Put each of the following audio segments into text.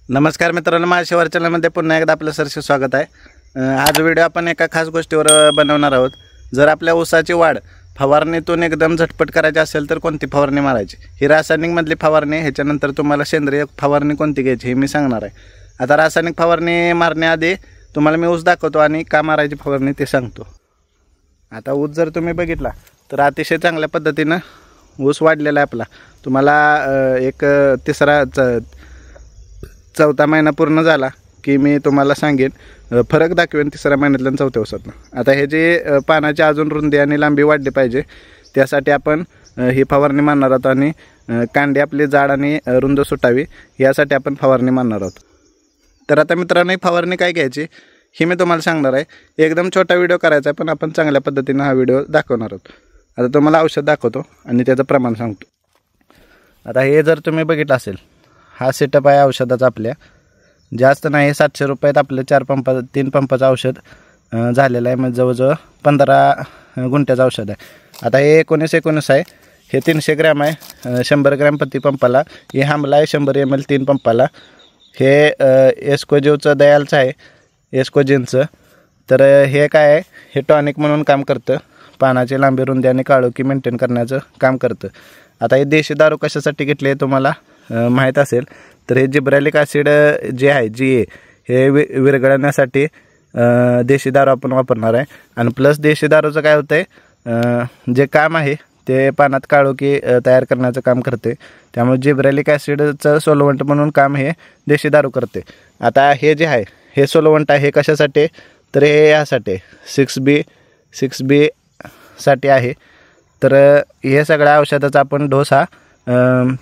नमस्कार मित्रांनो, माझ्या चॅनलमध्ये पुन्हा एकदा आपलं सरसे स्वागत आहे। आज व्हिडिओ आपण एका खास गोष्टीवर बनवणार आहोत। जर आपल्या ऊसाची वाढ फवारणीतून एकदम झटपट करायची असेल तर कोणती फवारणी मारायची, ही रासायनिक मधली फवारणी, ह्याच्यानंतर तुम्हाला सेंद्रिय फवारणी कोणती घ्यायची हे मी सांगणार आहे। आता रासायनिक फवारणी मारण्याआधी तुम्हाला मी ऊस दाखवतो आणि का मारायची फवारणी ते सांगतो। आता ऊस जर तुम्ही बघितला तर अतिशय चांगल्या पद्धतीने ऊस वाढलेला आहे आपला। तुम्हाला एक चौथा महिना पूर्ण झाला की मी तुम्हाला सांगेन, फरक दाखवेन तिसऱ्या महिन्यातल्या चौथ्या ऊसातनं। आता हे जे पानाची अजून रुंदी आणि लांबी वाढली पाहिजे त्यासाठी आपण ही फवारणी मारणार आहोत आणि कांडी आपली जाड आणि रुंद सुटावी यासाठी आपण फवारणी मारणार आहोत। तर आता मित्रांनो, ही फवारणी काय घ्यायची हे मी तुम्हाला सांगणार आहे। एकदम छोटा व्हिडिओ करायचा आहे पण आपण चांगल्या पद्धतीने हा व्हिडिओ दाखवणार आहोत। आता तुम्हाला औषध दाखवतो आणि त्याचं प्रमाण सांगतो। आता हे जर तुम्ही बघितलं असेल, हा सेटअप आहे औषधाचा आपल्या। जास्त नाही, 700 रुपयात आपलं 3 पंपाचं औषध झालेलं आहे। म्हणजे जवळजवळ 15 गुंठ्याचं औषध आहे। आता हे 19 आहे, हे 300 ग्रॅम आहे 100 ग्रॅम प्रति पंपाला। हे हमला आहे 100 ml 3 पंपाला। हे एस्कोजिवचं दयालचं आहे, एस्कोजिनचं। तर हे काय आहे, हे टॉनिक म्हणून काम करतं, पानाची लांबी रुंदी आणि काळोखी मेंटेन करण्याचं काम करतं। आता हे देशी दारू कशासाठी घेतले तुम्हाला माहीत असेल, तर हे जिब्रॅलिक ॲसिड जे आहे GA हे विरघळण्यासाठी देशी दारू आपण वापरणार आहे। आणि प्लस देशी दारूचं काय होतं आहे, जे काम आहे ते पानात काळोखी तयार करण्याचं काम करते। त्यामुळे जिब्रॅलिक ॲसिडचं सोलवंट म्हणून काम हे देशी दारू करते। आता हे जे आहे हे सोलवंट आहे, हे कशासाठी, तर हे यासाठी 6B साठी आहे। तर हे सगळ्या औषधाचा आपण डोस हा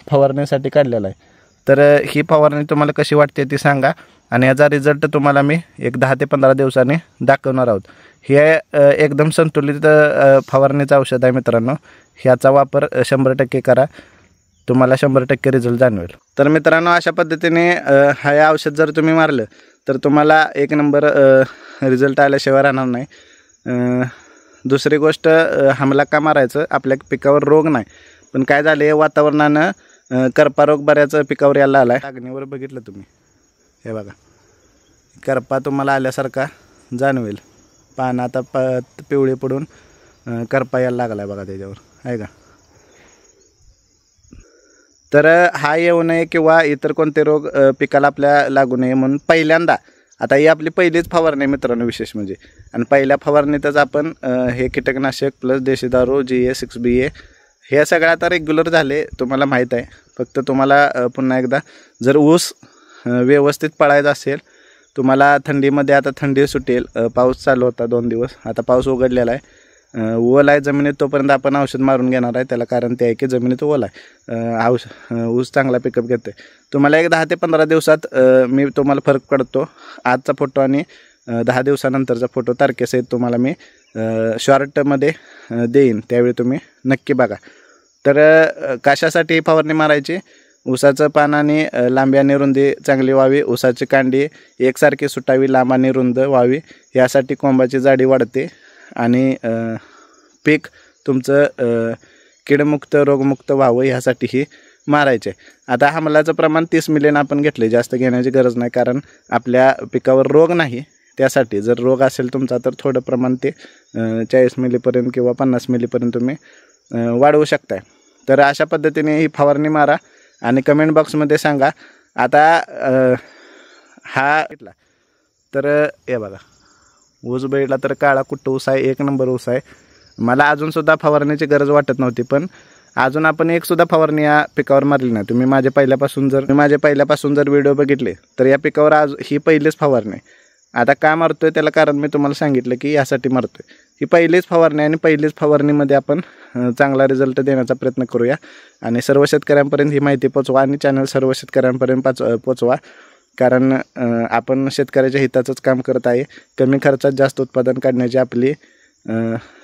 फवारण्यासाठी काढलेला आहे। तर ही फवारणी तुम्हाला कशी वाटते ती सांगा आणि याचा रिझल्ट तुम्हाला मी एक 10 ते 15 दिवसांनी दाखवणार आहोत। हे एकदम संतुलित फवारणीचं औषध आहे मित्रांनो। ह्याचा वापर 100% करा, तुम्हाला 100% रिझल्ट जाणवेल। तर मित्रांनो, अशा पद्धतीने हे औषध जर तुम्ही मारलं तर तुम्हाला 1 नंबर रिझल्ट आल्याशिवाय राहणार नाही। दुसरी गोष्ट, हमला का मारायचं, आपल्या पिकावर रोग नाही पण काय झाले, वातावरणानं करपा रोग बऱ्याच पिकावर यायला आला आहे। लागणीवर बघितलं तुम्ही, हे बघा करपा तुम्हाला आल्यासारखा जाणवेल। पान आता पिवळे पडून करपा यायला लागला आहे बघा त्याच्यावर, आहे का। तर हा येऊ नये किंवा इतर कोणते रोग पिकाला आपल्या लागू नये म्हणून पहिल्यांदा, आता ही आपली पहिलीच फवारणी मित्रांनो विशेष म्हणजे, आणि पहिल्या फवारणीतच आपण हे कीटकनाशक प्लस देशी दारू GA 6BA हे सगळं आता रेग्युलर झाले, तुम्हाला माहीत आहे। फक्त तुम्हाला पुन्हा एकदा, जर ऊस व्यवस्थित पळायचा असेल, तुम्हाला थंडीमध्ये, आता थंडी सुटेल, पाऊस चालू होता 2 दिवस, आता पाऊस उघडलेला आहे, ओल आहे जमिनीत, तोपर्यंत आपण औषध मारून घेणार आहे। त्याला कारण ते आहे की जमिनीत ओल आहे, ऊस चांगला पिकअप घेते। तुम्हाला एक 10 ते 15 दिवसात मी तुम्हाला फरक पडतो। आजचा फोटो आणि 10 दिवसानंतरचा फोटो तारखेसहित तुम्हाला मी शॉर्टमध्ये देईन, त्यावेळी तुम्ही नक्की बघा। तर कशासाठी फवारणी मारायची, ऊसाचं पान आणि लांबी आणि रुंदी चांगली व्हावी, ऊसाची कांडी एकसारखी सुटावी, लांब आणि रुंद व्हावी, यासाठी कोंबाची जाडी वाढते आणि पीक तुमचं कीडमुक्त रोगमुक्त व्हावं यासाठी ही मारायचे। आता हमलाचं प्रमाण 30 मिलीनं आपण घेतले, जास्त घेण्याची गरज नाही कारण आपल्या पिकावर रोग नाही। त्यासाठी जर रोग असेल तुमचा तर थोडं प्रमाण ते 40 मिलीपर्यंत किंवा 50 मिलीपर्यंत तुम्ही वाढवू शकताय। तर अशा पद्धतीने ही फवारणी मारा आणि कमेंट बॉक्समध्ये सांगा। आता हा घेतला तर हे बघा, ऊस बघितला तर काळा कुट्ट ऊस आहे, 1 नंबर ऊस आहे। मला अजूनसुद्धा फवारण्याची गरज वाटत नव्हती, पण अजून आपण एक सुद्धा फवारणी या पिकावर मारली नाही। तुम्ही माझे पहिल्यापासून जर व्हिडिओ बघितले तर या पिकावर आज ही पहिलीच फवारणी आहे। आता का मारतोय त्याला कारण मी तुम्हाला सांगितलं की यासाठी मारतोय। ही पहिलीच फवारणी आणि पहिलीच फवारणीमध्ये आपण चांगला रिझल्ट देण्याचा प्रयत्न करूया आणि सर्व शेतकऱ्यांपर्यंत ही माहिती पोचवा आणि चॅनल सर्व शेतकऱ्यांपर्यंत पोचवा, कारण आपण शेतकऱ्याच्या हिताचंच काम करत आहे। कमी खर्चात जास्त उत्पादन काढण्याची आपली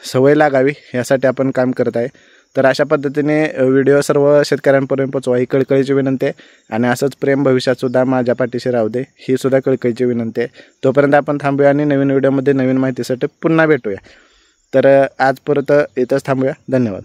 सवय लागावी यासाठी आपण काम करत आहे। तर अशा पद्धतीने व्हिडिओ सर्व शेतकऱ्यांपर्यंत पोचवा ही कळकळीची विनंती आहे आणि असंच प्रेम भविष्यातसुद्धा माझ्या पाठीशी राहू दे ही सुद्धा कळकळीची विनंती आहे। तोपर्यंत आपण थांबूया आणि नवीन व्हिडिओमध्ये नवीन माहितीसाठी पुन्हा भेटूया। तर आज परत इथंच थांबूया, धन्यवाद।